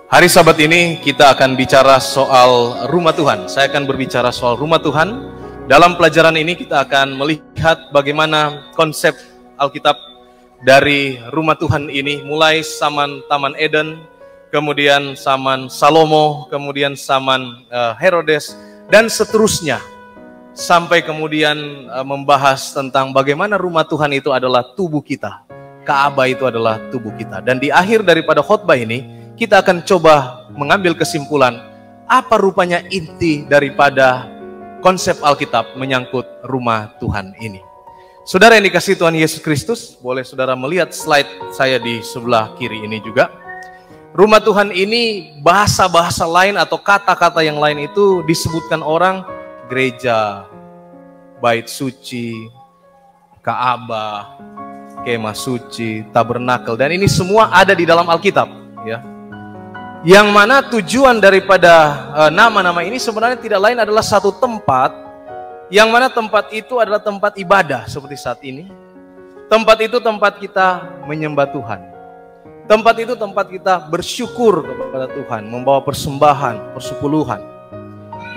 Hari Sabat ini kita akan bicara soal rumah Tuhan. Saya akan berbicara soal rumah Tuhan. Dalam pelajaran ini kita akan melihat bagaimana konsep Alkitab dari rumah Tuhan ini, mulai zaman Taman Eden, kemudian zaman Salomo, kemudian zaman Herodes, dan seterusnya. Sampai kemudian membahas tentang bagaimana rumah Tuhan itu adalah tubuh kita. Ka'bah itu adalah tubuh kita. Dan di akhir daripada khotbah ini, kita akan coba mengambil kesimpulan apa rupanya inti daripada konsep Alkitab menyangkut rumah Tuhan ini. Saudara yang dikasihi Tuhan Yesus Kristus, boleh saudara melihat slide saya di sebelah kiri ini juga. Rumah Tuhan ini bahasa-bahasa lain atau kata-kata yang lain itu disebutkan orang gereja, bait suci, Ka'bah, kemah suci, tabernakel, dan ini semua ada di dalam Alkitab, ya. Yang mana tujuan daripada nama-nama ini sebenarnya tidak lain adalah satu tempat, yang mana tempat itu adalah tempat ibadah seperti saat ini. Tempat itu tempat kita menyembah Tuhan. Tempat itu tempat kita bersyukur kepada Tuhan, membawa persembahan, persepuluhan.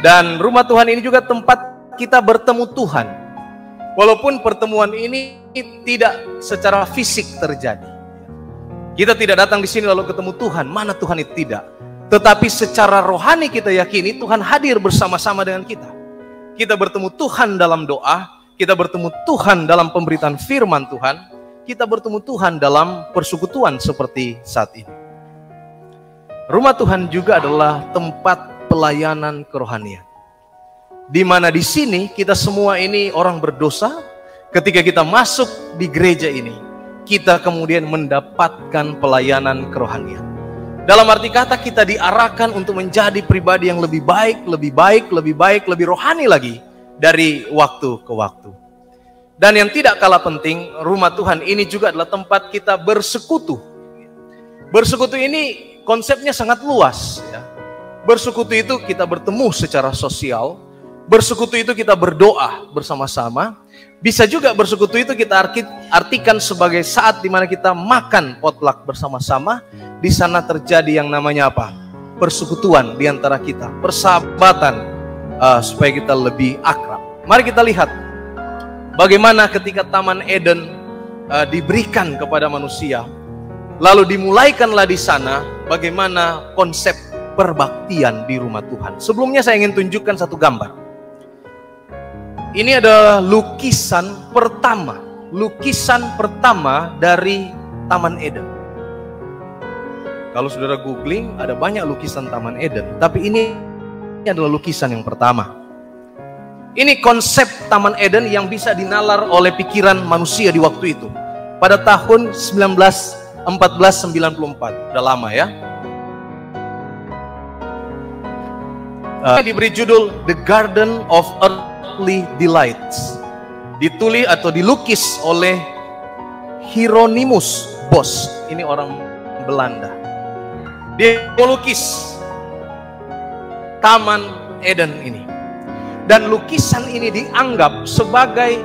Dan rumah Tuhan ini juga tempat kita bertemu Tuhan. Walaupun pertemuan ini tidak secara fisik terjadi. Kita tidak datang di sini lalu ketemu Tuhan, mana Tuhan itu tidak. Tetapi secara rohani kita yakini Tuhan hadir bersama-sama dengan kita. Kita bertemu Tuhan dalam doa, kita bertemu Tuhan dalam pemberitaan firman Tuhan, kita bertemu Tuhan dalam persekutuan seperti saat ini. Rumah Tuhan juga adalah tempat pelayanan kerohanian. Di mana di sini kita semua ini orang berdosa, ketika kita masuk di gereja ini, kita kemudian mendapatkan pelayanan kerohanian. Dalam arti kata kita diarahkan untuk menjadi pribadi yang lebih baik, lebih rohani lagi dari waktu ke waktu. Dan yang tidak kalah penting, rumah Tuhan ini juga adalah tempat kita bersekutu. Bersekutu ini konsepnya sangat luas, ya. Bersekutu itu kita bertemu secara sosial. Bersekutu itu kita berdoa bersama-sama. Bisa juga bersekutu itu kita artikan sebagai saat di mana kita makan potluck bersama-sama. Di sana terjadi yang namanya apa? Persekutuan di antara kita, persahabatan, supaya kita lebih akrab. Mari kita lihat bagaimana ketika Taman Eden diberikan kepada manusia, lalu dimulaikanlah di sana bagaimana konsep perbaktian di rumah Tuhan. Sebelumnya saya ingin tunjukkan satu gambar. Ini adalah lukisan pertama dari Taman Eden. Kalau saudara googling, ada banyak lukisan Taman Eden, tapi ini adalah lukisan yang pertama. Ini konsep Taman Eden yang bisa dinalar oleh pikiran manusia di waktu itu. Pada tahun 1494, udah lama ya. Diberi judul The Garden of Earthly Delights. Ditulis atau dilukis oleh Hieronymus Bosch. Ini orang Belanda. Dia melukis Taman Eden ini. Dan lukisan ini dianggap sebagai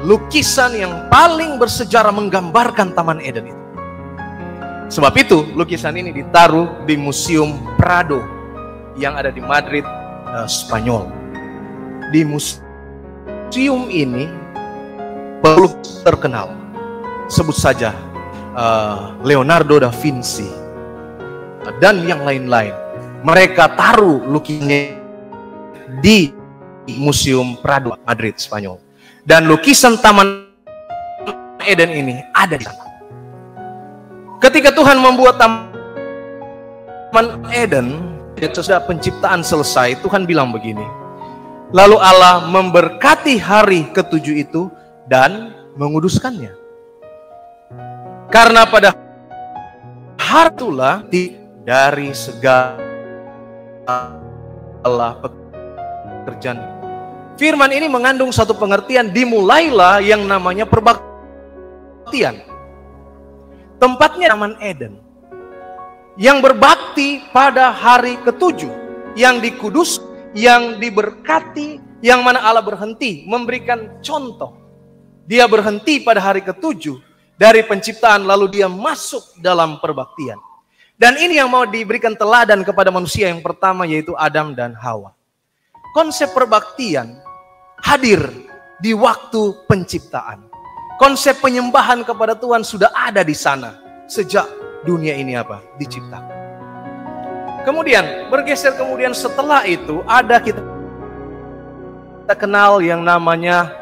lukisan yang paling bersejarah menggambarkan Taman Eden itu. Sebab itu lukisan ini ditaruh di Museum Prado yang ada di Madrid, Spanyol. Di museum ini perlu terkenal, sebut saja Leonardo da Vinci dan yang lain-lain. Mereka taruh lukisannya di Museum Prado, Madrid, Spanyol. Dan lukisan Taman Eden ini ada di sana. Ketika Tuhan membuat Taman Eden, sesudah penciptaan selesai, Tuhan bilang begini. Lalu Allah memberkati hari ketujuh itu dan menguduskannya. Karena pada hari itulah dari segala pekerjaan. Firman ini mengandung satu pengertian, dimulailah yang namanya perbaktian. Tempatnya Taman Eden. Yang berbakti pada hari ketujuh, yang dikudus, yang diberkati, yang mana Allah berhenti memberikan contoh. Dia berhenti pada hari ketujuh dari penciptaan, lalu dia masuk dalam perbaktian. Dan ini yang mau diberikan teladan kepada manusia yang pertama, yaitu Adam dan Hawa. Konsep perbaktian hadir di waktu penciptaan. Konsep penyembahan kepada Tuhan sudah ada di sana sejak dunia ini diciptakan. Kemudian bergeser, kemudian setelah itu ada kita kenal yang namanya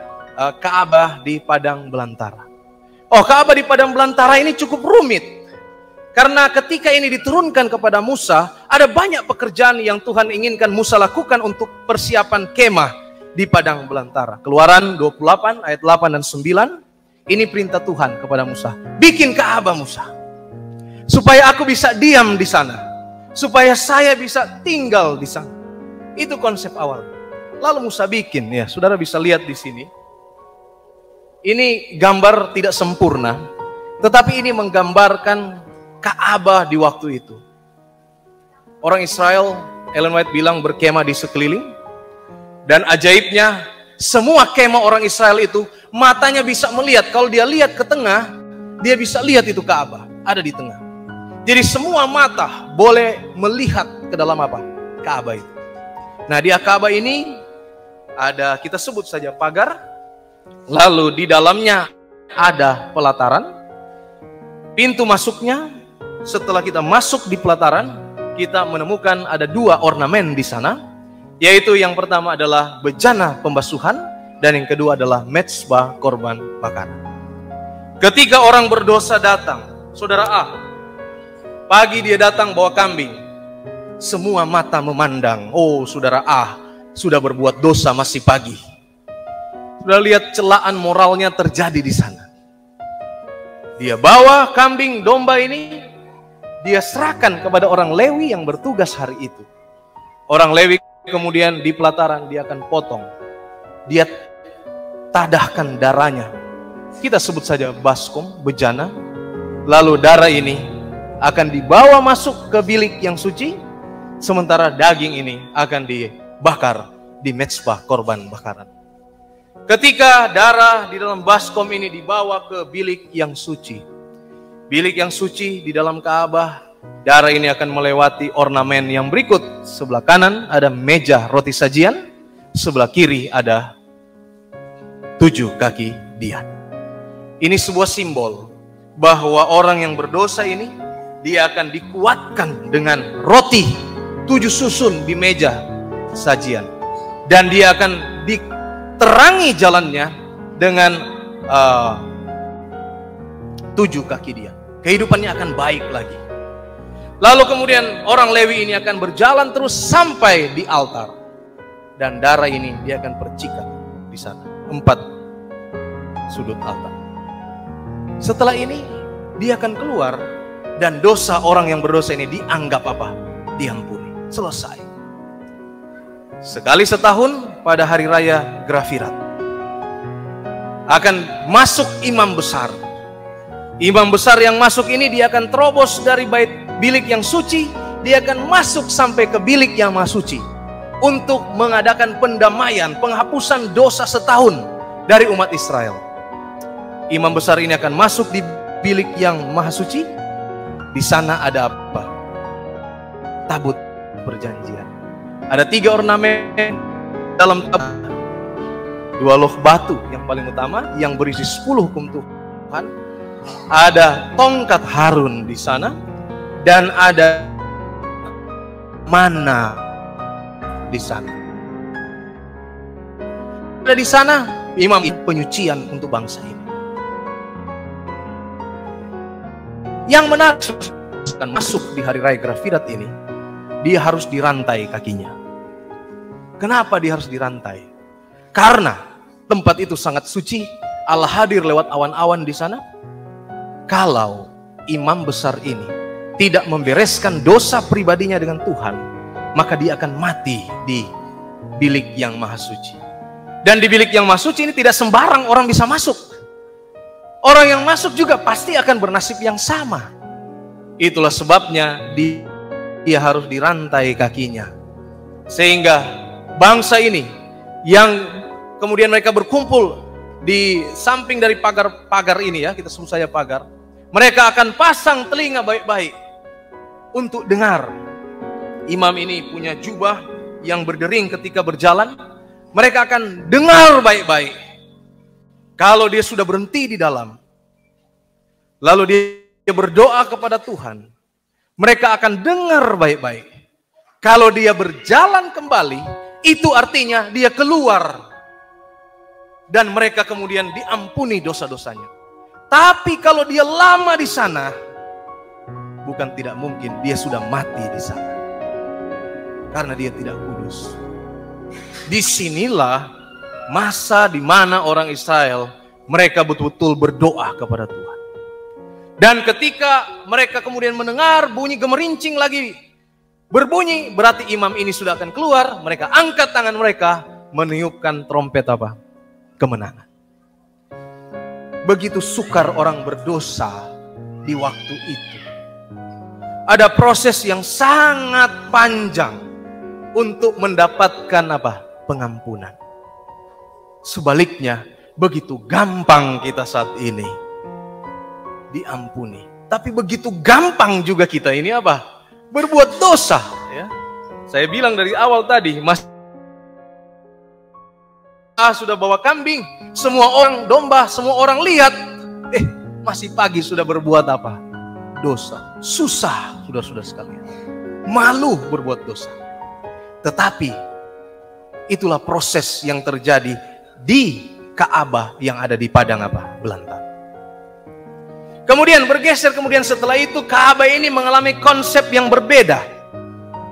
Ka'bah di padang belantara. Ka'bah di padang belantara ini cukup rumit. Karena ketika ini diturunkan kepada Musa, ada banyak pekerjaan yang Tuhan inginkan Musa lakukan untuk persiapan kemah di padang belantara. Keluaran 28 ayat 8 dan 9. Ini perintah Tuhan kepada Musa. Bikin Ka'bah, Musa, supaya aku bisa diam di sana, supaya saya bisa tinggal di sana. Itu konsep awal. Lalu Musa bikin, ya, saudara bisa lihat di sini. Ini gambar tidak sempurna, tetapi ini menggambarkan Ka'bah di waktu itu. Orang Israel, Ellen White bilang, berkemah di sekeliling. Dan ajaibnya, semua kemah orang Israel itu matanya bisa melihat. Kalau dia lihat ke tengah, dia bisa lihat itu Ka'bah ada di tengah. Jadi semua mata boleh melihat ke dalam Ka'bah itu. Nah, di Ka'bah ini ada, kita sebut saja pagar. Lalu di dalamnya ada pelataran. Pintu masuknya, setelah kita masuk di pelataran, kita menemukan ada 2 ornamen di sana. Yaitu yang pertama adalah bejana pembasuhan, dan yang kedua adalah mezbah korban bakaran. Ketika orang berdosa datang, saudara pagi dia datang bawa kambing, semua mata memandang, saudara sudah berbuat dosa masih pagi. Sudah lihat celaan moralnya terjadi di sana. Dia bawa kambing domba ini, dia serahkan kepada orang Lewi yang bertugas hari itu. Orang Lewi kemudian di pelataran dia akan potong, dia tadahkan darahnya. Kita sebut saja baskom, bejana. Lalu darah ini akan dibawa masuk ke bilik yang suci, sementara daging ini akan dibakar di mezbah korban bakaran. Ketika darah di dalam baskom ini dibawa ke bilik yang suci, bilik yang suci di dalam Ka'bah, darah ini akan melewati ornamen yang berikut. Sebelah kanan ada meja roti sajian, sebelah kiri ada 7 kaki dian. Ini sebuah simbol bahwa orang yang berdosa ini, dia akan dikuatkan dengan roti 7 susun di meja sajian. Dan dia akan diterangi jalannya dengan 7 kaki dian. Kehidupannya akan baik lagi. Lalu kemudian orang Lewi ini akan berjalan terus sampai di altar. Dan darah ini dia akan percikan di sana. 4 sudut altar. Setelah ini dia akan keluar dan dosa orang yang berdosa ini dianggap diampuni. Selesai. Sekali setahun pada hari raya Grafirat akan masuk imam besar. Imam besar yang masuk ini dia akan terobos dari bilik yang suci, dia akan masuk sampai ke bilik yang maha suci untuk mengadakan pendamaian, penghapusan dosa setahun dari umat Israel. Imam besar ini akan masuk di bilik yang maha suci. Di sana ada tabut perjanjian. Ada 3 ornamen dalam tabut. 2 loh batu yang paling utama yang berisi 10 hukum Tuhan. Ada tongkat Harun di sana dan ada mana di sana. Ada di sana imam penyucian untuk bangsa ini. Yang menarik, akan masuk di hari raya Grafirat ini, dia harus dirantai kakinya. Kenapa dia harus dirantai? Karena tempat itu sangat suci, Allah hadir lewat awan-awan di sana. Kalau imam besar ini tidak membereskan dosa pribadinya dengan Tuhan, maka dia akan mati di bilik yang maha suci. Dan di bilik yang maha suci ini tidak sembarang orang bisa masuk. Orang yang masuk juga pasti akan bernasib yang sama. Itulah sebabnya dia harus dirantai kakinya. Sehingga bangsa ini yang kemudian mereka berkumpul di samping dari pagar ini, ya, kita sebut saja pagar. Mereka akan pasang telinga baik-baik. untuk dengar. Imam ini punya jubah yang berdering ketika berjalan. Mereka akan dengar baik-baik. Kalau dia sudah berhenti di dalam, lalu dia berdoa kepada Tuhan, mereka akan dengar baik-baik. Kalau dia berjalan kembali, itu artinya dia keluar. Dan mereka kemudian diampuni dosa-dosanya. Tapi kalau dia lama di sana, bukan tidak mungkin dia sudah mati di sana. Karena dia tidak kudus. Disinilah masa di mana orang Israel, mereka betul-betul berdoa kepada Tuhan. Dan ketika mereka kemudian mendengar bunyi gemerincing lagi berbunyi, berarti imam ini sudah akan keluar. Mereka angkat tangan mereka, meniupkan trompet apa? Kemenangan. Begitu sukar orang berdosa di waktu itu. Ada proses yang sangat panjang untuk mendapatkan apa? Pengampunan. Sebaliknya, begitu gampang kita saat ini diampuni. Tapi begitu gampang juga kita ini apa? Berbuat dosa. Ya. Saya bilang dari awal tadi, Mas sudah bawa kambing, semua orang domba, semua orang lihat, masih pagi sudah berbuat apa? Dosa. Susah, saudara-saudara sekalian. Malu berbuat dosa. Tetapi itulah proses yang terjadi di Ka'bah yang ada di padang apa? Belantara. Kemudian bergeser, kemudian setelah itu Ka'bah ini mengalami konsep yang berbeda.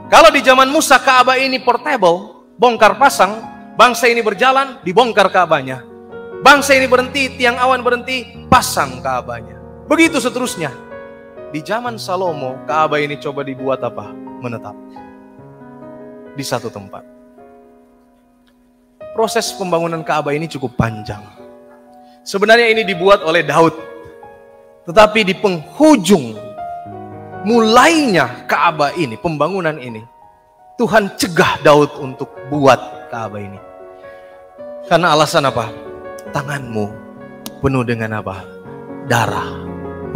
Kalau di zaman Musa Ka'bah ini portable, bongkar pasang. Bangsa ini berjalan, dibongkar Ka'bahnya. Bangsa ini berhenti, tiang awan berhenti, pasang Ka'bahnya. Begitu seterusnya. Di zaman Salomo, Ka'bah ini coba dibuat apa? Menetap. Di satu tempat. Proses pembangunan Ka'bah ini cukup panjang. Sebenarnya ini dibuat oleh Daud. Tetapi di penghujung mulainya Ka'bah ini, pembangunan ini, Tuhan cegah Daud untuk buat Ka'bah ini. Karena alasan apa? Tanganmu penuh dengan apa? Darah.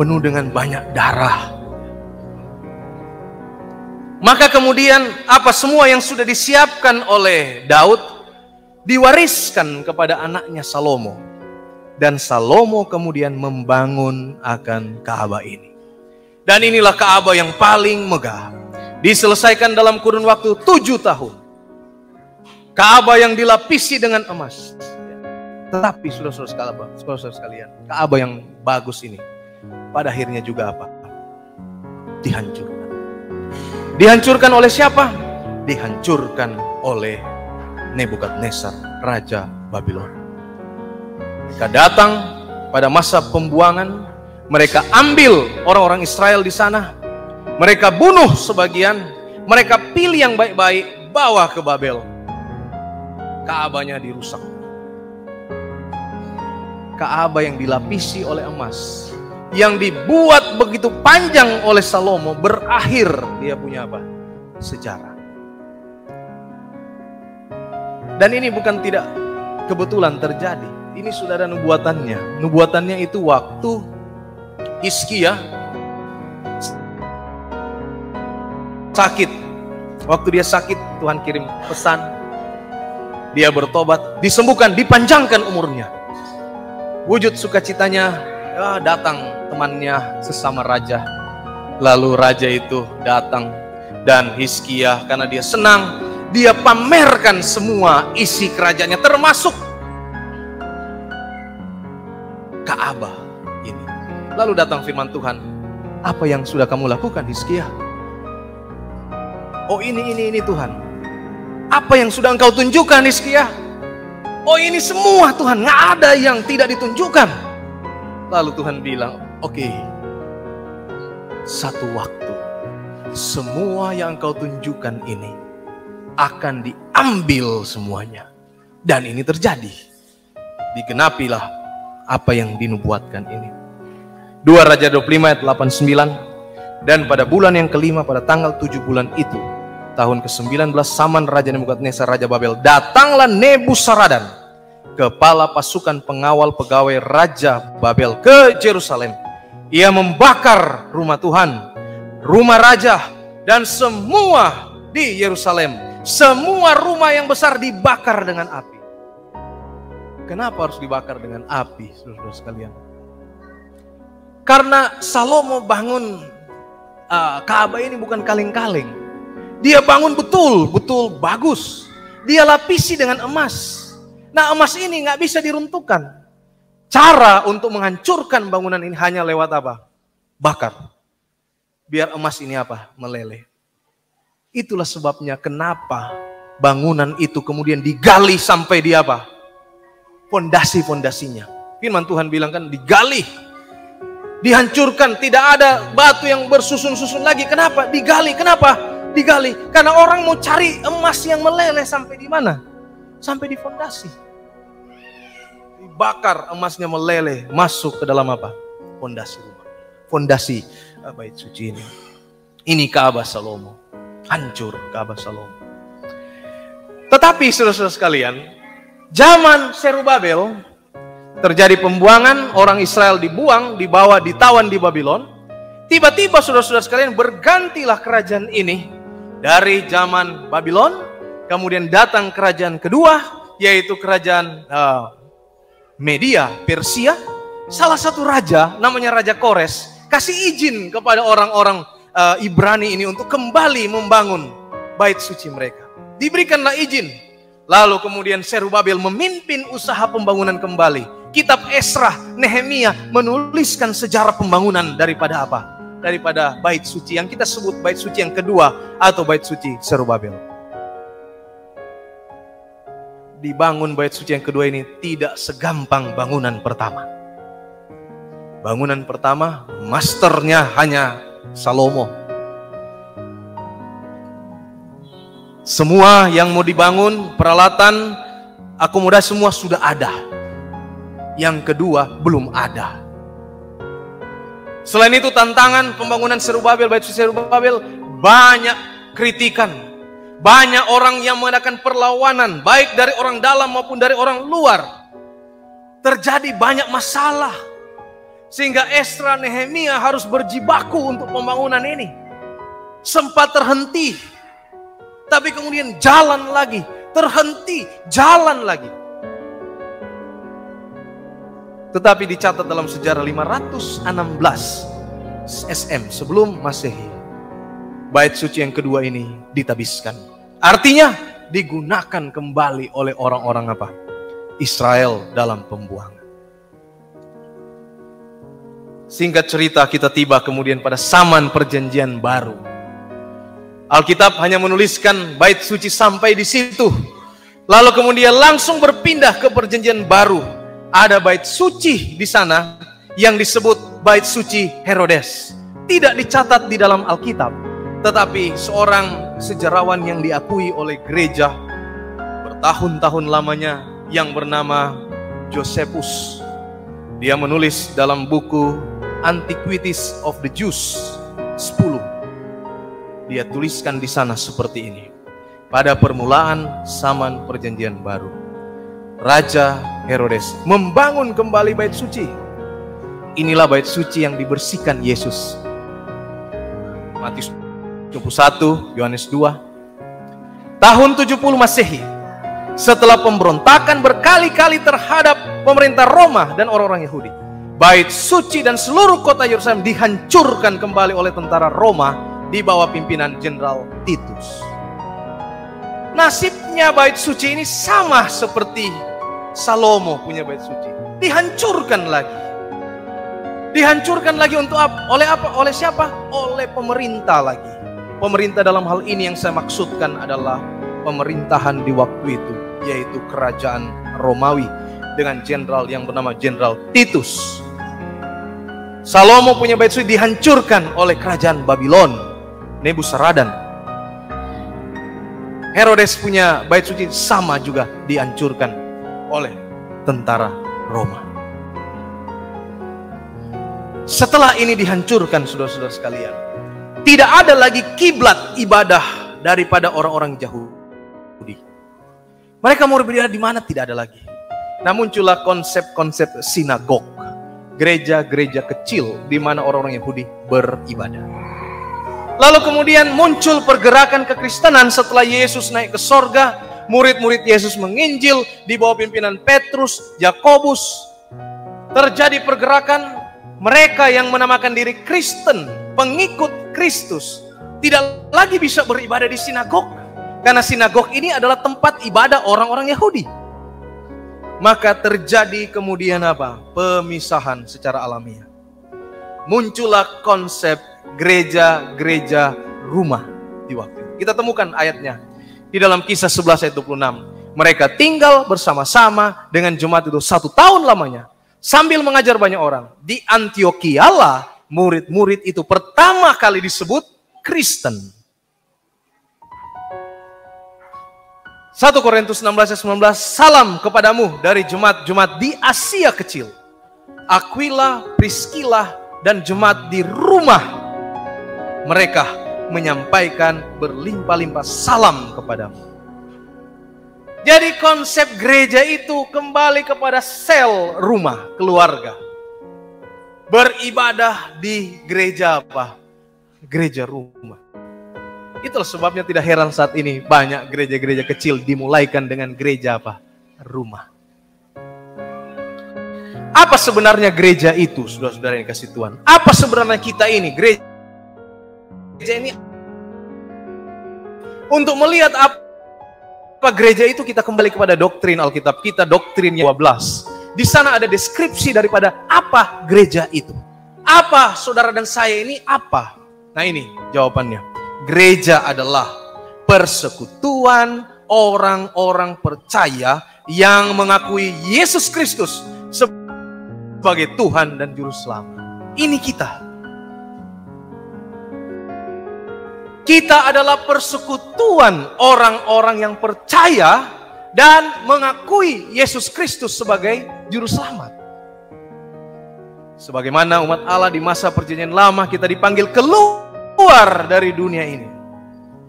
Penuh dengan banyak darah. Maka kemudian apa semua yang sudah disiapkan oleh Daud diwariskan kepada anaknya Salomo. Dan Salomo kemudian membangun akan Ka'bah ini. Dan inilah Ka'bah yang paling megah. Diselesaikan dalam kurun waktu 7 tahun. Ka'bah yang dilapisi dengan emas. Tetapi saudara-saudara sekalian, Ka'bah yang bagus ini pada akhirnya juga apa? Dihancurkan. Dihancurkan oleh siapa? Dihancurkan oleh Nebukadnezar, Raja Babylon. Mereka datang pada masa pembuangan, mereka ambil orang-orang Israel di sana, mereka bunuh sebagian, mereka pilih yang baik-baik, bawa ke Babel. Ka'bahnya dirusak. Ka'bah yang dilapisi oleh emas, yang dibuat begitu panjang oleh Salomo, berakhir dia punya apa? Sejarah. Dan ini bukan tidak kebetulan terjadi. Ini sudah ada nubuatannya. Nubuatannya itu waktu Hizkia sakit. Waktu dia sakit, Tuhan kirim pesan. Dia bertobat, disembuhkan, dipanjangkan umurnya. Wujud sukacitanya, datang temannya sesama raja. Lalu raja itu datang dan Hizkia karena dia senang, dia pamerkan semua isi kerajaannya termasuk Ka'bah ini. Lalu datang firman Tuhan, apa yang sudah kamu lakukan Hizkia? Oh ini Tuhan. Apa yang sudah engkau tunjukkan Hizkia? Oh ini semua Tuhan, nggak ada yang tidak ditunjukkan. Lalu Tuhan bilang, oke, satu waktu semua yang engkau tunjukkan ini akan diambil semuanya. Dan ini terjadi. Digenapilah apa yang dinubuatkan ini. 2 Raja 25 ayat 89. Dan pada bulan yang kelima, pada tanggal 7 bulan itu, tahun ke-19 zaman Raja Nebukadnezar, Raja Babel, datanglah Nebuzaradan, kepala pasukan pengawal pegawai Raja Babel, ke Yerusalem. Ia membakar rumah Tuhan, rumah raja, Dan semua di Yerusalem, semua rumah yang besar dibakar dengan api. Kenapa harus dibakar dengan api, saudara-saudara sekalian? Karena Salomo bangun Ka'bah ini bukan kaleng-kaleng. Dia bangun betul-betul bagus. Dia lapisi dengan emas. Nah, emas ini nggak bisa diruntuhkan. Cara untuk menghancurkan bangunan ini hanya lewat apa? Bakar. Biar emas ini apa? Meleleh. Itulah sebabnya kenapa bangunan itu kemudian digali sampai di apa? Fondasi-fondasinya. Firman Tuhan bilang kan digali, dihancurkan, tidak ada batu yang bersusun-susun lagi. Kenapa? Digali. Kenapa? Digali. Karena orang mau cari emas yang meleleh sampai di mana? Sampai di fondasi. Dibakar, emasnya meleleh, masuk ke dalam apa? Fondasi rumah. Fondasi bait suci ini. Ini Ka'bah Salomo. Hancur Ka'bah Salomo. Tetapi saudara-saudara sekalian, zaman Zerubabel terjadi pembuangan, orang Israel dibuang, dibawa, ditawan di Babylon. Tiba-tiba saudara-saudara sekalian, bergantilah kerajaan ini dari zaman Babylon, kemudian datang kerajaan kedua, yaitu kerajaan Media, Persia. Salah satu raja, namanya Raja Kores, kasih izin kepada orang-orang Ibrani ini untuk kembali membangun bait suci mereka. Diberikanlah izin. Lalu kemudian Zerubabel memimpin usaha pembangunan kembali. Kitab Esra, Nehemia menuliskan sejarah pembangunan daripada apa? Daripada bait suci yang kita sebut bait suci yang kedua atau bait suci Zerubabel. Dibangun bait suci yang kedua ini tidak segampang bangunan pertama. Bangunan pertama, masternya hanya Salomo. Semua yang mau dibangun, peralatan, akomodasi semua sudah ada. Yang kedua, belum ada. Selain itu tantangan pembangunan Zerubabel, bait suci Zerubabel, banyak kritikan. Banyak orang yang mengadakan perlawanan, baik dari orang dalam maupun dari orang luar. Terjadi banyak masalah. Sehingga Esra, Nehemia harus berjibaku untuk pembangunan ini. Sempat terhenti. Tapi kemudian jalan lagi. Terhenti, jalan lagi. Tetapi dicatat dalam sejarah 516 SM sebelum Masehi, bait suci yang kedua ini ditabiskan. Artinya digunakan kembali oleh orang-orang apa? Israel dalam pembuangan. Singkat cerita, kita tiba kemudian pada zaman perjanjian baru. Alkitab hanya menuliskan bait suci sampai di situ. Lalu kemudian langsung berpindah ke perjanjian baru. Ada bait suci di sana yang disebut bait suci Herodes. Tidak dicatat di dalam Alkitab, tetapi seorang sejarawan yang diakui oleh gereja bertahun-tahun lamanya yang bernama Josephus. Dia menulis dalam buku Antiquities of the Jews 10. Dia tuliskan di sana seperti ini. Pada permulaan zaman perjanjian baru, Raja Herodes membangun kembali bait suci. Inilah bait suci yang dibersihkan Yesus. Matius 21, Yohanes 2. Tahun 70 Masehi, setelah pemberontakan berkali-kali terhadap pemerintah Roma dan orang-orang Yahudi, bait suci dan seluruh kota Yerusalem dihancurkan kembali oleh tentara Roma di bawah pimpinan Jenderal Titus. Nasibnya bait suci ini sama seperti Salomo punya bait suci. Dihancurkan lagi. Dihancurkan lagi untuk apa? Oleh apa? Oleh siapa? Oleh pemerintah lagi. Pemerintah dalam hal ini yang saya maksudkan adalah pemerintahan di waktu itu, yaitu kerajaan Romawi dengan jenderal yang bernama Jenderal Titus. Salomo punya bait suci dihancurkan oleh kerajaan Babylon, Nebuzaradan. Herodes punya bait suci sama juga dihancurkan oleh tentara Roma. Setelah ini dihancurkan, saudara-saudara sekalian, tidak ada lagi kiblat ibadah daripada orang-orang Yahudi. Mereka mau beribadah di mana? Tidak ada lagi. Nah, muncullah konsep-konsep sinagog, gereja-gereja kecil di mana orang-orang Yahudi beribadah. Lalu kemudian muncul pergerakan kekristenan setelah Yesus naik ke sorga. Murid-murid Yesus menginjil di bawah pimpinan Petrus, Yakobus. Terjadi pergerakan, mereka yang menamakan diri Kristen, pengikut Kristus, tidak lagi bisa beribadah di sinagog. Karena sinagog ini adalah tempat ibadah orang-orang Yahudi. Maka terjadi kemudian apa? Pemisahan secara alamiah. Muncullah konsep gereja-gereja rumah di waktu itu. Kita temukan ayatnya di dalam Kisah 11 ayat 26. Mereka tinggal bersama-sama dengan jemaat itu 1 tahun lamanya sambil mengajar banyak orang. Di Antiokhia lah murid-murid itu pertama kali disebut Kristen. 1 Korintus 16 ayat 19, salam kepadamu dari jemaat-jemaat di Asia kecil. Aquila, Priscilla, dan jemaat di rumah mereka menyampaikan berlimpah-limpah salam kepadamu. Jadi konsep gereja itu kembali kepada sel rumah, keluarga. Beribadah di gereja apa? Gereja rumah. Itulah sebabnya tidak heran saat ini banyak gereja-gereja kecil dimulaikan dengan gereja apa? Rumah. Apa sebenarnya gereja itu, saudara-saudara yang kasih Tuhan? Apa sebenarnya kita ini, gereja ini? Untuk melihat apa gereja itu, kita kembali kepada doktrin Alkitab kita, doktrin 12. Di sana ada deskripsi daripada apa gereja itu. Apa saudara dan saya ini apa? Nah ini jawabannya. Gereja adalah persekutuan orang-orang percaya yang mengakui Yesus Kristus sebagai Tuhan dan Juru Selamat. Ini kita. Kita adalah persekutuan orang-orang yang percaya dan mengakui Yesus Kristus sebagai Juru Selamat. Sebagaimana umat Allah di masa Perjanjian Lama kita dipanggil keluar dari dunia ini.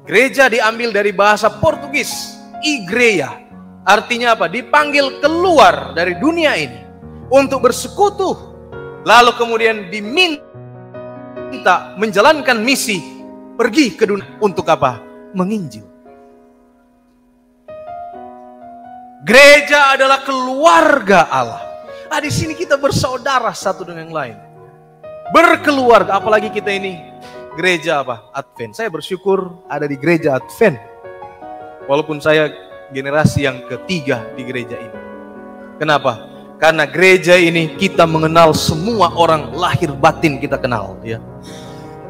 Gereja diambil dari bahasa Portugis, igreja. Artinya apa? Dipanggil keluar dari dunia ini untuk bersekutu, lalu kemudian diminta menjalankan misi, pergi ke dunia untuk apa? Menginjil. Gereja adalah keluarga Allah. Di sini kita bersaudara satu dengan yang lain, berkeluarga. Apalagi kita ini gereja apa? Advent. Saya bersyukur ada di gereja Advent, walaupun saya generasi yang ketiga di gereja ini. Kenapa? Karena gereja ini kita mengenal semua orang, lahir batin kita kenal, ya.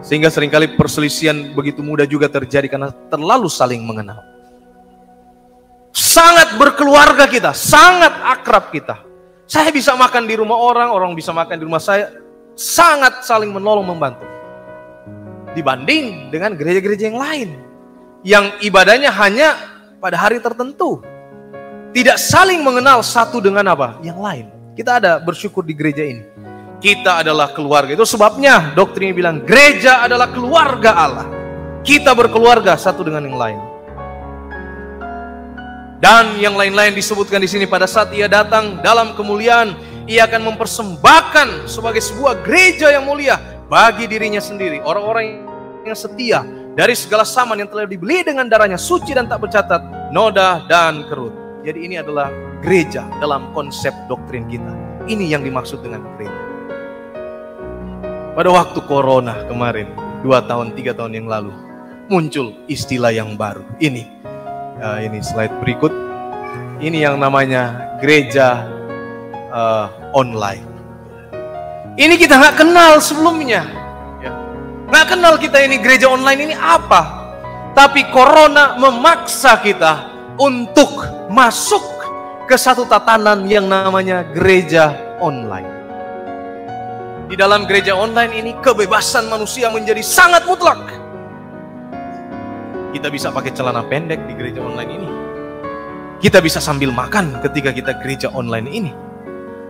Sehingga seringkali perselisihan begitu mudah juga terjadi karena terlalu saling mengenal. Sangat berkeluarga kita, sangat akrab kita. Saya bisa makan di rumah orang, orang bisa makan di rumah saya. Sangat saling menolong, membantu. Dibanding dengan gereja-gereja yang lain, yang ibadahnya hanya pada hari tertentu. Tidak saling mengenal satu dengan apa? Yang lain. Kita ada bersyukur di gereja ini. Kita adalah keluarga. Itu sebabnya doktrinnya bilang gereja adalah keluarga Allah. Kita berkeluarga satu dengan yang lain. Dan yang lain-lain disebutkan di sini, pada saat ia datang dalam kemuliaan, ia akan mempersembahkan sebagai sebuah gereja yang mulia bagi dirinya sendiri, orang-orang yang setia dari segala saman yang telah dibeli dengan darahnya, suci dan tak bercatat noda dan kerut. Jadi ini adalah gereja dalam konsep doktrin kita. Ini yang dimaksud dengan gereja. Pada waktu corona kemarin, 2 tahun, 3 tahun yang lalu, muncul istilah yang baru. Ini slide berikut. Ini yang namanya gereja online. Ini kita nggak kenal sebelumnya, ya. Nggak kenal kita ini gereja online ini apa. Tapi corona memaksa kita untuk masuk ke satu tatanan yang namanya gereja online. Di dalam gereja online ini kebebasan manusia menjadi sangat mutlak. Kita bisa pakai celana pendek di gereja online ini. Kita bisa sambil makan ketika kita gereja online ini.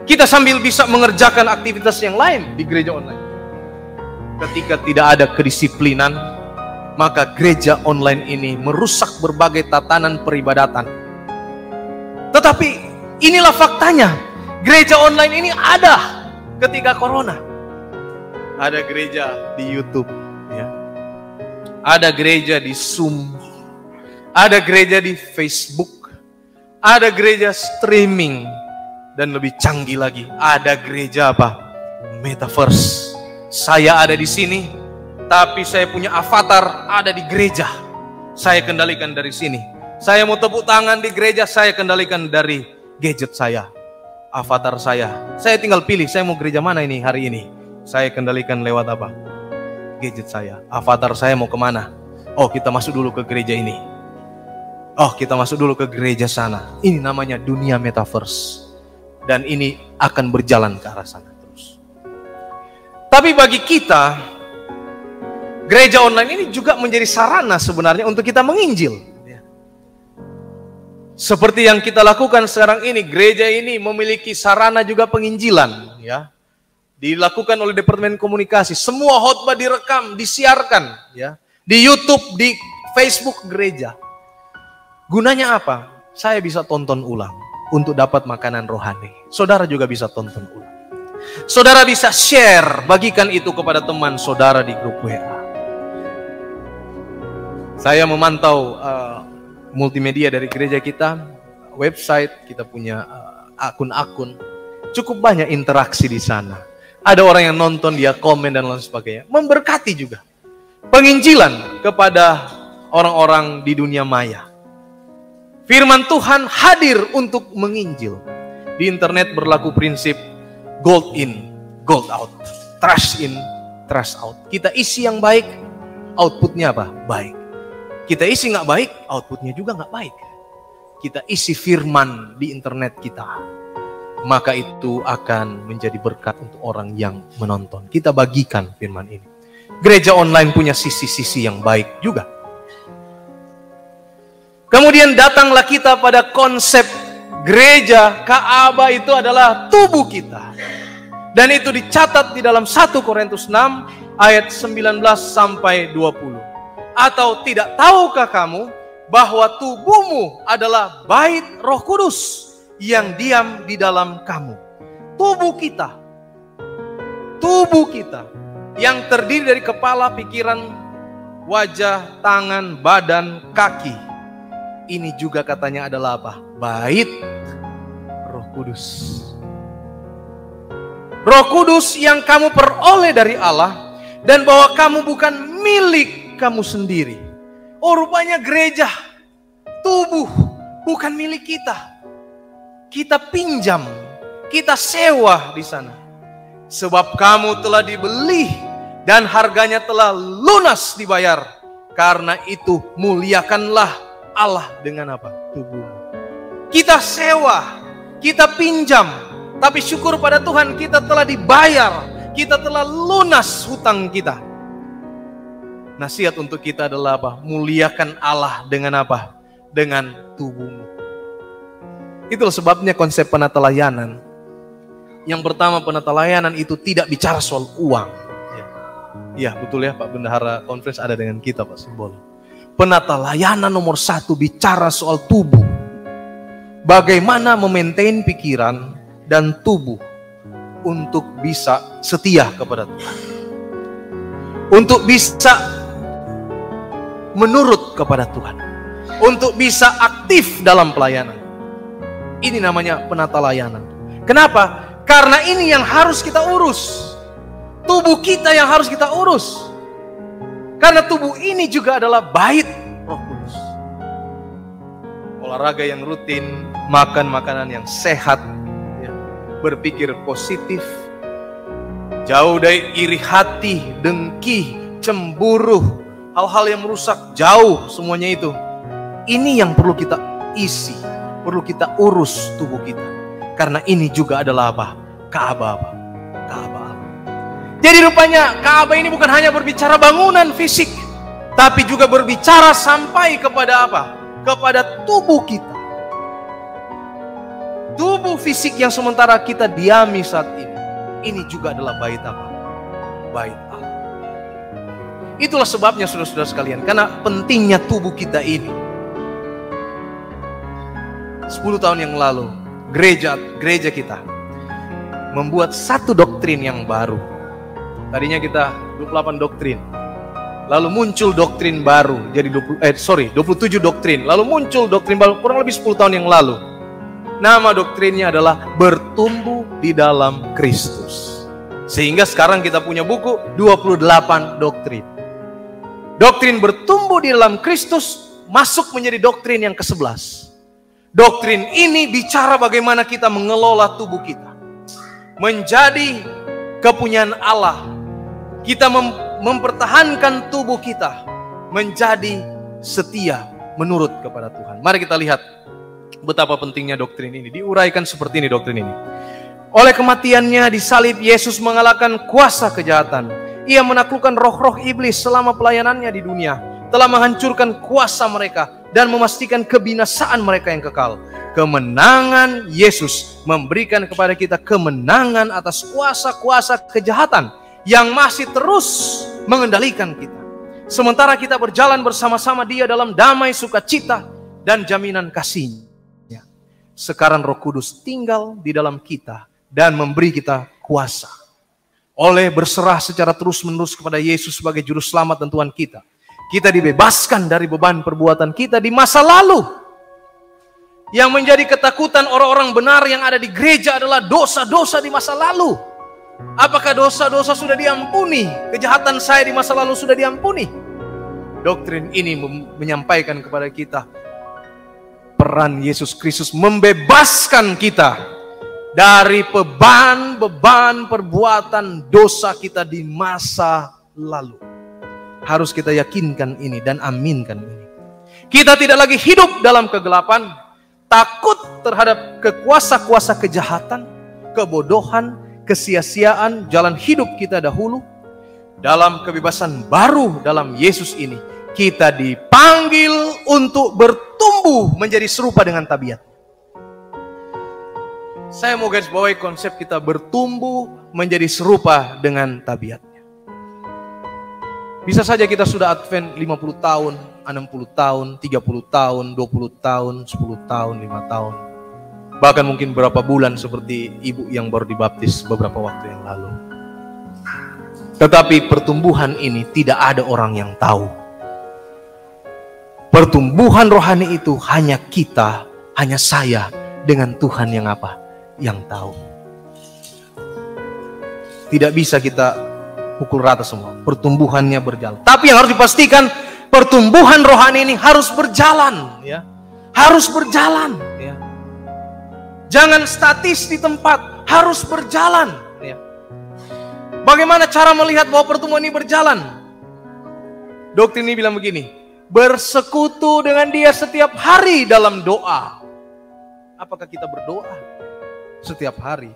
Kita sambil bisa mengerjakan aktivitas yang lain di gereja online. Ketika tidak ada kedisiplinan, maka gereja online ini merusak berbagai tatanan peribadatan. Tetapi inilah faktanya. Gereja online ini ada ketika corona. Ada gereja di YouTube, ya. ada gereja di Zoom, ada gereja di Facebook, ada gereja streaming, dan lebih canggih lagi, ada gereja apa? Metaverse. Saya ada di sini, tapi saya punya avatar ada di gereja. Saya kendalikan dari sini. Saya mau tepuk tangan di gereja, saya kendalikan dari gadget saya, avatar saya. Saya tinggal pilih, saya mau gereja mana ini hari ini. Saya kendalikan lewat apa? Gadget saya. Avatar saya mau kemana? Oh, kita masuk dulu ke gereja ini. Oh, kita masuk dulu ke gereja sana. Ini namanya dunia metaverse. Dan ini akan berjalan ke arah sana terus. Tapi bagi kita, gereja online ini juga menjadi sarana sebenarnya untuk kita menginjil. Seperti yang kita lakukan sekarang ini, gereja ini memiliki sarana juga penginjilan, ya. Dilakukan oleh Departemen Komunikasi. Semua khotbah direkam, disiarkan, ya. Di YouTube, di Facebook gereja. Gunanya apa? Saya bisa tonton ulang untuk dapat makanan rohani. Saudara juga bisa tonton ulang. Saudara bisa share, bagikan itu kepada teman saudara di grup WA. Saya memantau multimedia dari gereja kita, website, kita punya akun-akun. Cukup banyak interaksi di sana. Ada orang yang nonton, dia komen dan lain sebagainya. Memberkati juga. Penginjilan kepada orang-orang di dunia maya. Firman Tuhan hadir untuk menginjil. Di internet berlaku prinsip gold in, gold out. Trash in, trash out. Kita isi yang baik, outputnya apa? Baik. Kita isi nggak baik, outputnya juga nggak baik. Kita isi firman di internet kita, maka itu akan menjadi berkat untuk orang yang menonton. Kita bagikan firman ini. Gereja online punya sisi-sisi yang baik juga. Kemudian datanglah kita pada konsep gereja, Ka'bah itu adalah tubuh kita. Dan itu dicatat di dalam 1 Korintus 6 ayat 19 sampai 20. Atau tidak tahukah kamu bahwa tubuhmu adalah bait Roh Kudus yang diam di dalam kamu. Tubuh kita yang terdiri dari kepala, pikiran, wajah, tangan, badan, kaki. Ini juga katanya adalah apa? Bait Roh Kudus. Roh Kudus yang kamu peroleh dari Allah, dan bahwa kamu bukan milik kamu sendiri. Oh, rupanya gereja, tubuh, bukan milik kita. Kita pinjam, kita sewa di sana. Sebab kamu telah dibeli dan harganya telah lunas dibayar. Karena itu muliakanlah Allah dengan apa? Tubuhmu. Kita sewa, kita pinjam, tapi syukur pada Tuhan kita telah dibayar, kita telah lunas hutang kita. Nasihat untuk kita adalah apa? Muliakan Allah dengan apa? Dengan tubuhmu. Itulah sebabnya konsep penata-layanan. Yang pertama, penata-layanan itu tidak bicara soal uang. Ya, betul ya Pak Bendahara Conference ada dengan kita Pak Simbol. Penata-layanan nomor 1 bicara soal tubuh. Bagaimana memaintain pikiran dan tubuh untuk bisa setia kepada Tuhan. Untuk bisa menurut kepada Tuhan. Untuk bisa aktif dalam pelayanan. Ini namanya penata-layanan. Kenapa? Karena ini yang harus kita urus. Tubuh kita yang harus kita urus. Karena tubuh ini juga adalah bait Roh Kudus. Olahraga yang rutin, makan makanan yang sehat, ya, berpikir positif, jauh dari iri hati, dengki, cemburu, hal-hal yang merusak, jauh semuanya itu. Ini yang perlu kita isi, perlu kita urus tubuh kita. Karena ini juga adalah apa? Ka'bah apa? Ka'bah. Jadi rupanya Ka'bah ini bukan hanya berbicara bangunan fisik, tapi juga berbicara sampai kepada apa? Kepada tubuh kita. Tubuh fisik yang sementara kita diami saat ini. Ini juga adalah bait apa? Bait Allah. Itulah sebabnya saudara-saudara sekalian, karena pentingnya tubuh kita ini. 10 tahun yang lalu, gereja kita membuat satu doktrin yang baru. Tadinya kita 28 doktrin. Lalu muncul doktrin baru, jadi 27 doktrin. Lalu muncul doktrin baru kurang lebih 10 tahun yang lalu. Nama doktrinnya adalah bertumbuh di dalam Kristus. Sehingga sekarang kita punya buku 28 doktrin. Doktrin bertumbuh di dalam Kristus masuk menjadi doktrin yang ke-11. Doktrin ini bicara bagaimana kita mengelola tubuh kita menjadi kepunyaan Allah. Kita mempertahankan tubuh kita menjadi setia menurut kepada Tuhan. Mari kita lihat betapa pentingnya doktrin ini. Diuraikan seperti ini doktrin ini. Oleh kematiannya di salib, Yesus mengalahkan kuasa kejahatan. Ia menaklukkan roh-roh iblis selama pelayanannya di dunia. Telah menghancurkan kuasa mereka dan memastikan kebinasaan mereka yang kekal. Kemenangan Yesus memberikan kepada kita kemenangan atas kuasa-kuasa kejahatan yang masih terus mengendalikan kita. Sementara kita berjalan bersama-sama Dia dalam damai, sukacita, dan jaminan kasih-Nya. Sekarang Roh Kudus tinggal di dalam kita dan memberi kita kuasa. Oleh berserah secara terus-menerus kepada Yesus sebagai juru selamat dan Tuhan kita, kita dibebaskan dari beban perbuatan kita di masa lalu. Yang menjadi ketakutan orang-orang benar yang ada di gereja adalah dosa-dosa di masa lalu. Apakah dosa-dosa sudah diampuni? Kejahatan saya di masa lalu sudah diampuni? Doktrin ini menyampaikan kepada kita peran Yesus Kristus membebaskan kita dari beban-beban perbuatan dosa kita di masa lalu. Harus kita yakinkan ini dan aminkan ini. Kita tidak lagi hidup dalam kegelapan, takut terhadap kuasa-kuasa kejahatan, kebodohan, kesia-siaan jalan hidup kita dahulu. Dalam kebebasan baru dalam Yesus ini, kita dipanggil untuk bertumbuh menjadi serupa dengan tabiat. Saya mau garis bawahi konsep kita bertumbuh menjadi serupa dengan tabiatnya. Bisa saja kita sudah Advent 50 tahun, 60 tahun, 30 tahun, 20 tahun, 10 tahun, 5 tahun. Bahkan mungkin berapa bulan seperti ibu yang baru dibaptis beberapa waktu yang lalu. Tetapi pertumbuhan ini tidak ada orang yang tahu. Pertumbuhan rohani itu hanya kita, hanya saya dengan Tuhan yang apa? Yang tahu. Tidak bisa kita pukul rata semua. Pertumbuhannya berjalan. Tapi yang harus dipastikan pertumbuhan rohani ini harus berjalan, ya. Harus berjalan, ya. Jangan statis di tempat, harus berjalan. Ya. Bagaimana cara melihat bahwa pertumbuhan ini berjalan? Doktrin ini bilang begini, bersekutu dengan Dia setiap hari dalam doa. Apakah kita berdoa setiap hari?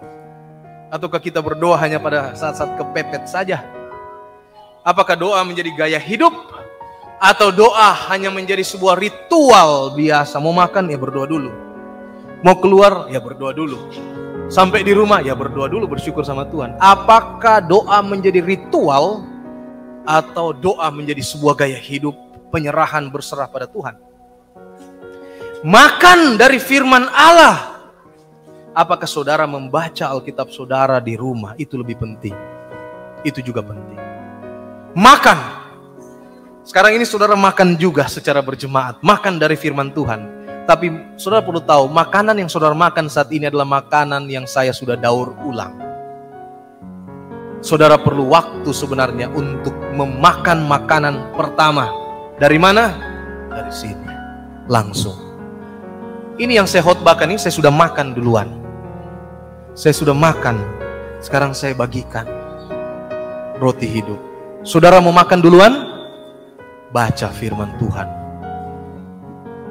Ataukah kita berdoa hanya pada saat-saat kepepet saja? Apakah doa menjadi gaya hidup? Atau doa hanya menjadi sebuah ritual biasa? Mau makan ya berdoa dulu. Mau keluar, ya berdoa dulu. Sampai di rumah, ya berdoa dulu, bersyukur sama Tuhan. Apakah doa menjadi ritual atau doa menjadi sebuah gaya hidup, penyerahan berserah pada Tuhan? Makan dari firman Allah. Apakah saudara membaca Alkitab saudara di rumah? Itu lebih penting. Itu juga penting. Makan. Sekarang ini saudara makan juga secara berjemaat. Makan dari firman Tuhan. Tapi saudara perlu tahu, makanan yang saudara makan saat ini adalah makanan yang saya sudah daur ulang. Saudara perlu waktu sebenarnya untuk memakan makanan pertama. Dari mana? Dari sini. Langsung. Ini yang saya khotbahkan ini saya sudah makan duluan. Saya sudah makan. Sekarang saya bagikan roti hidup. Saudara mau makan duluan? Baca firman Tuhan.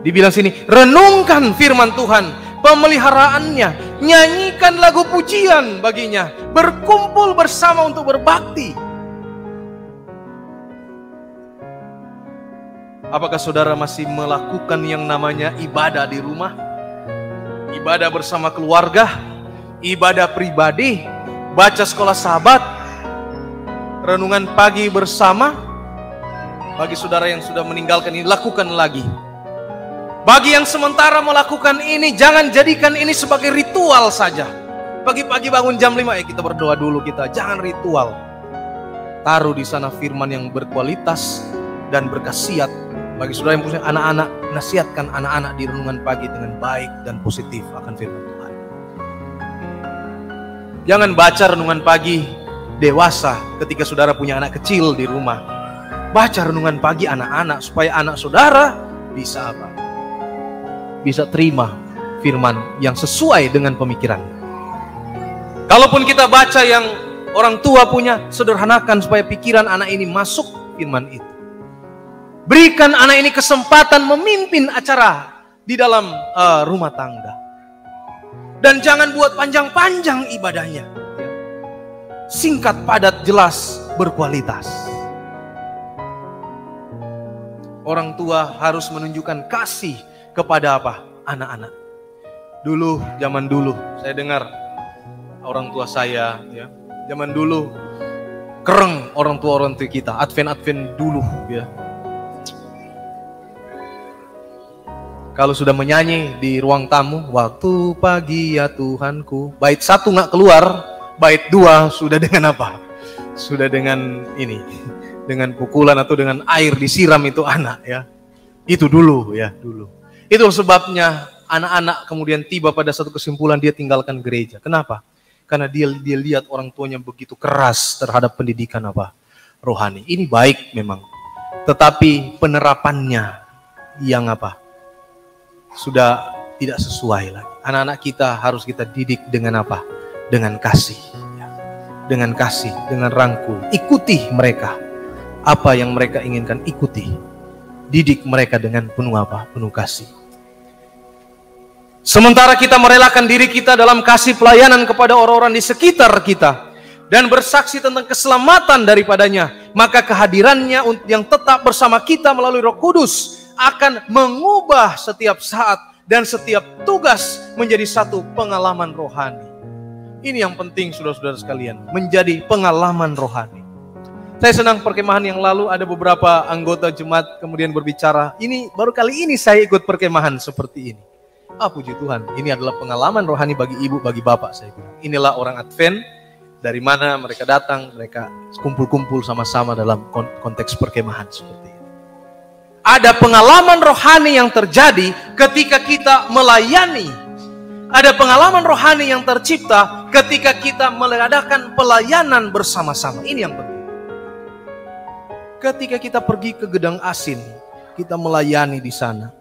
Dibilang sini, renungkan firman Tuhan, pemeliharaannya, nyanyikan lagu pujian baginya, berkumpul bersama untuk berbakti. Apakah saudara masih melakukan yang namanya ibadah di rumah? Ibadah bersama keluarga, ibadah pribadi, baca sekolah sahabat, renungan pagi bersama? Bagi saudara yang sudah meninggalkan ini, lakukan lagi. Bagi yang sementara melakukan ini, jangan jadikan ini sebagai ritual saja. Pagi-pagi bangun jam 5, kita berdoa dulu kita. Jangan ritual. taruh di sana firman yang berkualitas dan berkhasiat. Bagi saudara yang punya anak-anak, nasihatkan anak-anak di renungan pagi dengan baik dan positif akan firman Tuhan. Jangan baca renungan pagi dewasa ketika saudara punya anak kecil di rumah. Baca renungan pagi anak-anak supaya anak saudara bisa apa? Bisa terima firman yang sesuai dengan pemikiran. Kalaupun kita baca yang orang tua punya, sederhanakan supaya pikiran anak ini masuk firman itu. Berikan anak ini kesempatan memimpin acara di dalam rumah tangga. Dan jangan buat panjang-panjang ibadahnya. Singkat, padat, jelas, berkualitas. Orang tua harus menunjukkan kasih kepada apa? Anak-anak. Dulu, zaman dulu, saya dengar orang tua saya, ya, zaman dulu kereng orang tua kita, Advent dulu, ya. Kalau sudah menyanyi di ruang tamu, waktu pagi ya Tuhanku, bait 1 nggak keluar, bait 2 sudah dengan apa? Sudah dengan ini, dengan pukulan atau dengan air disiram itu anak, ya. Itu dulu, ya, dulu. Itu sebabnya anak-anak kemudian tiba pada satu kesimpulan dia tinggalkan gereja. Kenapa? Karena dia lihat orang tuanya begitu keras terhadap pendidikan apa? Rohani. Ini baik memang. Tetapi penerapannya yang apa? Sudah tidak sesuai lagi. Anak-anak kita harus kita didik dengan apa? Dengan kasih. Dengan kasih, dengan rangkul. Ikuti mereka. Apa yang mereka inginkan, ikuti. Didik mereka dengan penuh apa? Penuh kasih. Sementara kita merelakan diri kita dalam kasih pelayanan kepada orang-orang di sekitar kita dan bersaksi tentang keselamatan daripadanya, maka kehadirannya yang tetap bersama kita melalui Roh Kudus akan mengubah setiap saat dan setiap tugas menjadi satu pengalaman rohani. Ini yang penting saudara-saudara sekalian, menjadi pengalaman rohani. Saya senang perkemahan yang lalu ada beberapa anggota jemaat kemudian berbicara, ini baru kali ini saya ikut perkemahan seperti ini. Puji Tuhan, ini adalah pengalaman rohani bagi ibu, bagi bapak, saya bilang. Inilah orang Advent, dari mana mereka datang, mereka kumpul-kumpul sama-sama dalam konteks perkemahan seperti ini. Ada pengalaman rohani yang terjadi ketika kita melayani. Ada pengalaman rohani yang tercipta ketika kita mengadakan pelayanan bersama-sama. Ini yang penting. Ketika kita pergi ke Gedang Asin, kita melayani di sana.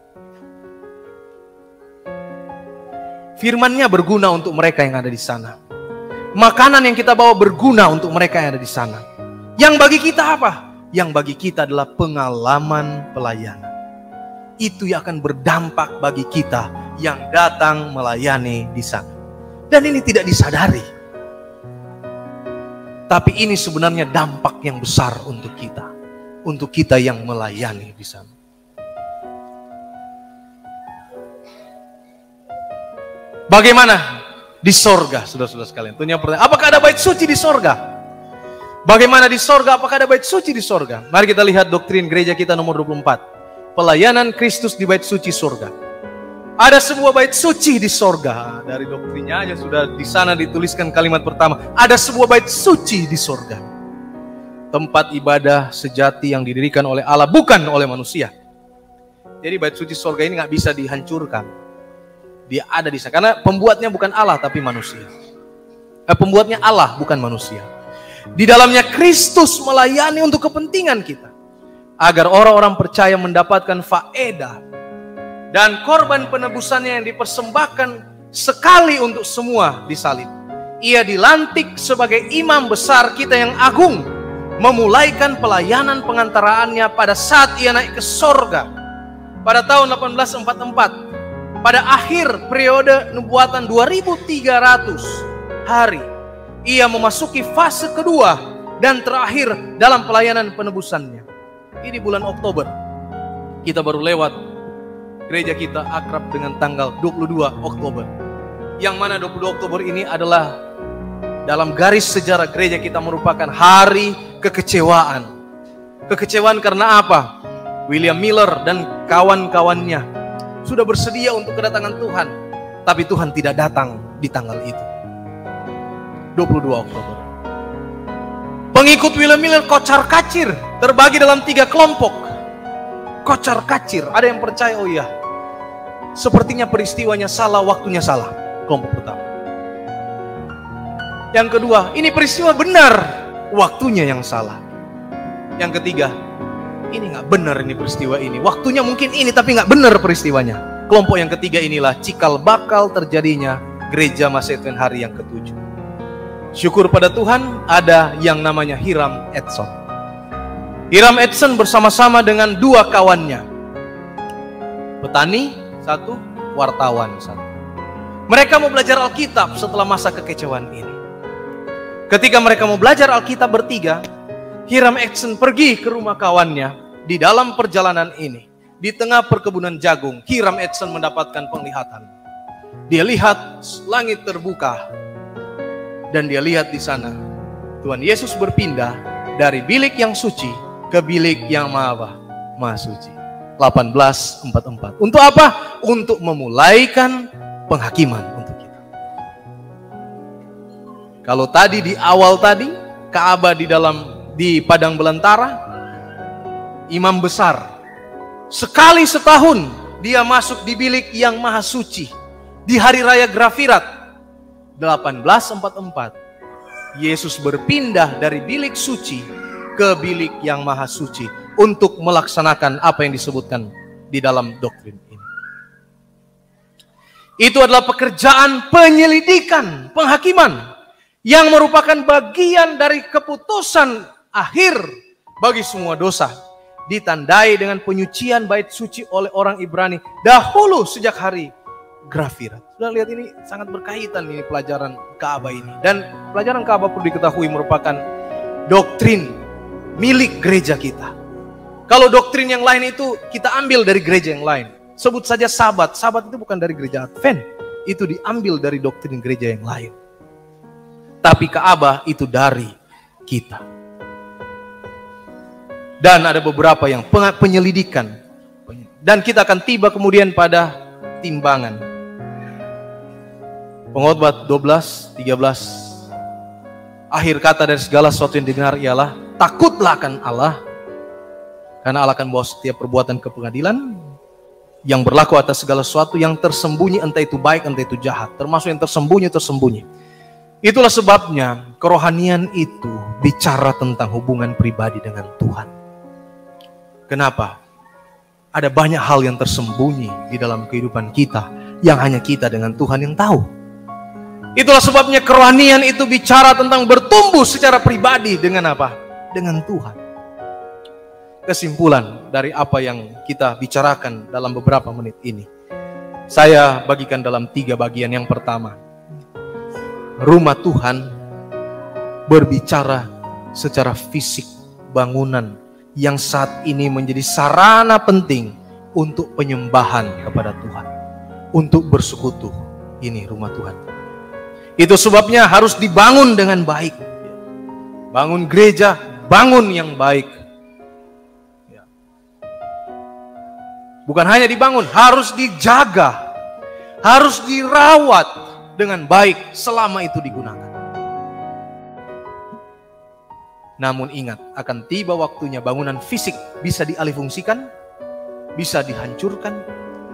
Firman-Nya berguna untuk mereka yang ada di sana. Makanan yang kita bawa berguna untuk mereka yang ada di sana. Yang bagi kita apa? Yang bagi kita adalah pengalaman pelayanan. Itu yang akan berdampak bagi kita yang datang melayani di sana. Dan ini tidak disadari. Tapi ini sebenarnya dampak yang besar untuk kita. Untuk kita yang melayani di sana. Bagaimana di sorga, saudara-saudara sekalian? Tentunya pertanyaan, apakah ada bait suci di sorga? Bagaimana di sorga? Apakah ada bait suci di sorga? Mari kita lihat doktrin gereja kita nomor 24. Pelayanan Kristus di bait suci sorga. Ada sebuah bait suci di sorga. Dari doktrinnya aja sudah di sana dituliskan kalimat pertama. Ada sebuah bait suci di sorga. Tempat ibadah sejati yang didirikan oleh Allah, bukan oleh manusia. Jadi bait suci sorga ini nggak bisa dihancurkan. Dia ada di sana. Karena pembuatnya bukan Allah tapi manusia. Pembuatnya Allah bukan manusia. Di dalamnya Kristus melayani untuk kepentingan kita. Agar orang-orang percaya mendapatkan faedah. Dan korban penebusannya yang dipersembahkan sekali untuk semua disalib. Ia dilantik sebagai imam besar kita yang agung. Memulaikan pelayanan pengantaraannya pada saat ia naik ke sorga. Pada tahun 1844. Pada akhir periode nubuatan 2300 hari. Ia memasuki fase kedua dan terakhir dalam pelayanan penebusannya. Ini bulan Oktober. Kita baru lewat. Gereja kita akrab dengan tanggal 22 Oktober. Yang mana 22 Oktober ini adalah dalam garis sejarah gereja kita merupakan hari kekecewaan. Kekecewaan karena apa? William Miller dan kawan-kawannya sudah bersedia untuk kedatangan Tuhan. Tapi Tuhan tidak datang di tanggal itu. 22 Oktober. Pengikut William Miller kocar-kacir, terbagi dalam 3 kelompok. Kocar-kacir, ada yang percaya, oh iya, sepertinya peristiwanya salah, waktunya salah. Kelompok pertama. Yang kedua, ini peristiwa benar, waktunya yang salah. Yang ketiga, ini nggak benar ini peristiwa ini, waktunya mungkin ini tapi nggak benar peristiwanya. Kelompok yang ketiga inilah cikal bakal terjadinya gereja Masa Advent hari yang ke-7. Syukur pada Tuhan, ada yang namanya Hiram Edson. Hiram Edson bersama-sama dengan 2 kawannya, petani 1, wartawan 1. Mereka mau belajar Alkitab setelah masa kekecewaan ini. Ketika mereka mau belajar Alkitab bertiga, Hiram Edson pergi ke rumah kawannya. Di dalam perjalanan ini, di tengah perkebunan jagung, Hiram Edson mendapatkan penglihatan. Dia lihat langit terbuka, dan dia lihat di sana Tuhan Yesus berpindah dari bilik yang suci ke bilik yang maha suci. 18:44. Untuk apa? Untuk memulaikan penghakiman untuk kita. Kalau tadi di awal tadi, Ka'bah di padang belantara, imam besar sekali setahun dia masuk di bilik yang maha suci. Di hari raya Grafirat 18:44, Yesus berpindah dari bilik suci ke bilik yang maha suci untuk melaksanakan apa yang disebutkan di dalam doktrin ini. Itu adalah pekerjaan penyelidikan, penghakiman, yang merupakan bagian dari keputusan akhir bagi semua dosa. Ditandai dengan penyucian bait suci oleh orang Ibrani dahulu sejak hari Grafirat. Sudah lihat, ini sangat berkaitan ini pelajaran Ka'bah ini. Dan pelajaran Ka'bah perlu diketahui merupakan doktrin milik gereja kita. Kalau doktrin yang lain itu kita ambil dari gereja yang lain. Sebut saja Sabat. Sabat itu bukan dari gereja Advent. Itu diambil dari doktrin gereja yang lain. Tapi Ka'bah itu dari kita. Dan ada beberapa yang penyelidikan. Dan kita akan tiba kemudian pada timbangan. Pengkhotbah 12:13. Akhir kata dari segala sesuatu yang didengar ialah takutlah akan Allah, karena Allah akan bawa setiap perbuatan ke pengadilan, yang berlaku atas segala sesuatu yang tersembunyi, entah itu baik entah itu jahat, termasuk yang tersembunyi. Itulah sebabnya kerohanian itu bicara tentang hubungan pribadi dengan Tuhan. Kenapa? Ada banyak hal yang tersembunyi di dalam kehidupan kita yang hanya kita dengan Tuhan yang tahu. Itulah sebabnya kerohanian itu bicara tentang bertumbuh secara pribadi dengan apa? Dengan Tuhan. Kesimpulan dari apa yang kita bicarakan dalam beberapa menit ini, saya bagikan dalam 3 bagian. Yang pertama, rumah Tuhan berbicara secara fisik, bangunan yang saat ini menjadi sarana penting untuk penyembahan kepada Tuhan, untuk bersekutu. Ini rumah Tuhan. Itu sebabnya harus dibangun dengan baik. Bangun gereja, bangun yang baik. Bukan hanya dibangun, harus dijaga, harus dirawat dengan baik selama itu digunakan. Namun ingat, akan tiba waktunya bangunan fisik bisa dialihfungsikan, bisa dihancurkan,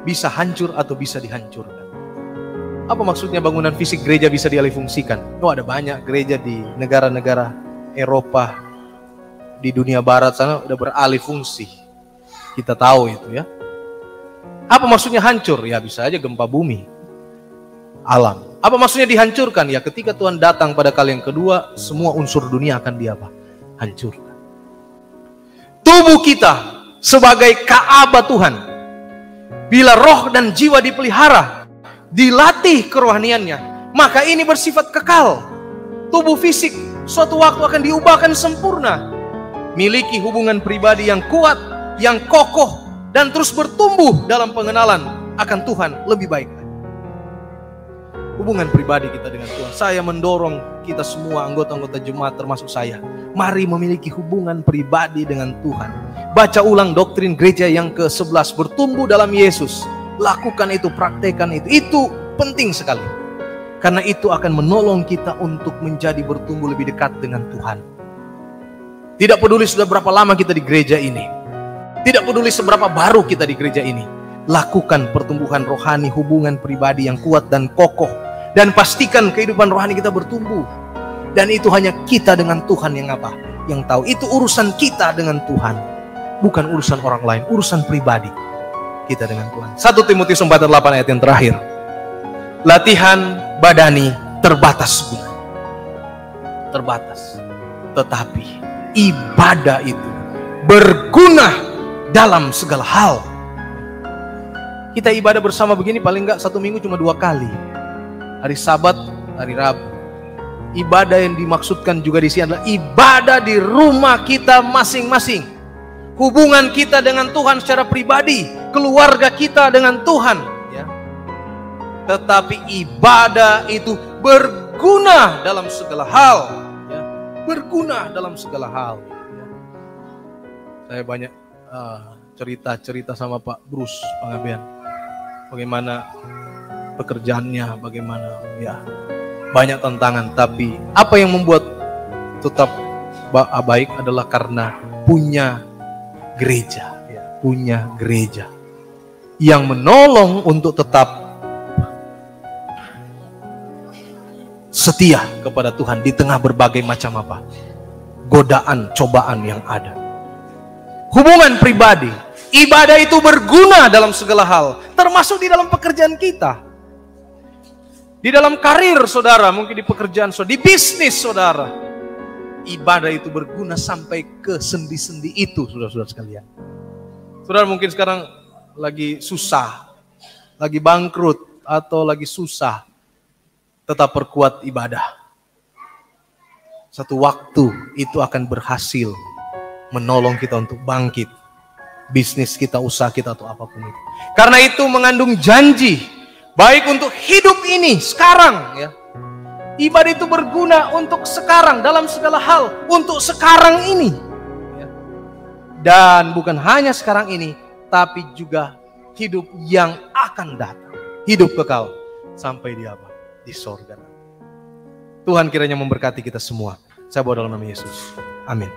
bisa hancur atau bisa dihancurkan. Apa maksudnya bangunan fisik gereja bisa dialihfungsikan? Oh, ada banyak gereja di negara-negara Eropa, di dunia barat sana udah beralih fungsi. Kita tahu itu ya. Apa maksudnya hancur? Ya bisa aja gempa bumi, alam. Apa maksudnya dihancurkan? Ya ketika Tuhan datang pada kali yang kedua, semua unsur dunia akan hancurkan. Tubuh kita sebagai Ka'bah Tuhan, bila roh dan jiwa dipelihara, dilatih kerohaniannya, maka ini bersifat kekal. Tubuh fisik suatu waktu akan diubahkan sempurna, miliki hubungan pribadi yang kuat, yang kokoh, dan terus bertumbuh dalam pengenalan akan Tuhan lebih baik. Hubungan pribadi kita dengan Tuhan. Saya mendorong kita semua anggota-anggota jemaat termasuk saya, mari memiliki hubungan pribadi dengan Tuhan. Baca ulang doktrin gereja yang ke-11, bertumbuh dalam Yesus. Lakukan itu, praktekkan itu. Itu penting sekali. Karena itu akan menolong kita untuk menjadi bertumbuh lebih dekat dengan Tuhan. Tidak peduli sudah berapa lama kita di gereja ini. Tidak peduli seberapa baru kita di gereja ini. Lakukan pertumbuhan rohani, hubungan pribadi yang kuat dan kokoh. Dan pastikan kehidupan rohani kita bertumbuh. Dan itu hanya kita dengan Tuhan yang apa? Yang tahu. Itu urusan kita dengan Tuhan. Bukan urusan orang lain, urusan pribadi kita dengan Tuhan. 1 Timotius 4:8 ayat yang terakhir. Latihan badani terbatas guna. Terbatas. Tetapi ibadah itu berguna dalam segala hal. Kita ibadah bersama begini paling enggak 1 minggu cuma 2 kali. Hari Sabat, hari Rabu. Ibadah yang dimaksudkan juga di sini adalah ibadah di rumah kita masing-masing. Hubungan kita dengan Tuhan secara pribadi, keluarga kita dengan Tuhan, ya. Tetapi ibadah itu berguna dalam segala hal, ya. Berguna dalam segala hal, ya. Saya banyak cerita sama Pak Bruce Pangabean, bagaimana pekerjaannya, bagaimana, ya, banyak tantangan. Tapi apa yang membuat tetap baik adalah karena punya gereja, ya, punya gereja yang menolong untuk tetap setia kepada Tuhan di tengah berbagai macam apa? Godaan, cobaan yang ada. Hubungan pribadi, ibadah itu berguna dalam segala hal, termasuk di dalam pekerjaan kita. Di dalam karir saudara, mungkin di pekerjaan saudara, di bisnis saudara. Ibadah itu berguna sampai ke sendi-sendi itu, saudara-saudara sekalian. Saudara mungkin sekarang lagi susah, lagi bangkrut, atau lagi susah. Tetap perkuat ibadah. Satu waktu itu akan berhasil menolong kita untuk bangkit. Bisnis kita, usaha kita, atau apapun itu. Karena itu mengandung janji, baik untuk hidup ini, sekarang, ya. Ibadah itu berguna untuk sekarang, dalam segala hal, untuk sekarang ini, ya. Dan bukan hanya sekarang ini, tapi juga hidup yang akan datang. Hidup kekal sampai di apa? Di sorga. Tuhan kiranya memberkati kita semua. Saya berdoa dalam nama Yesus. Amin.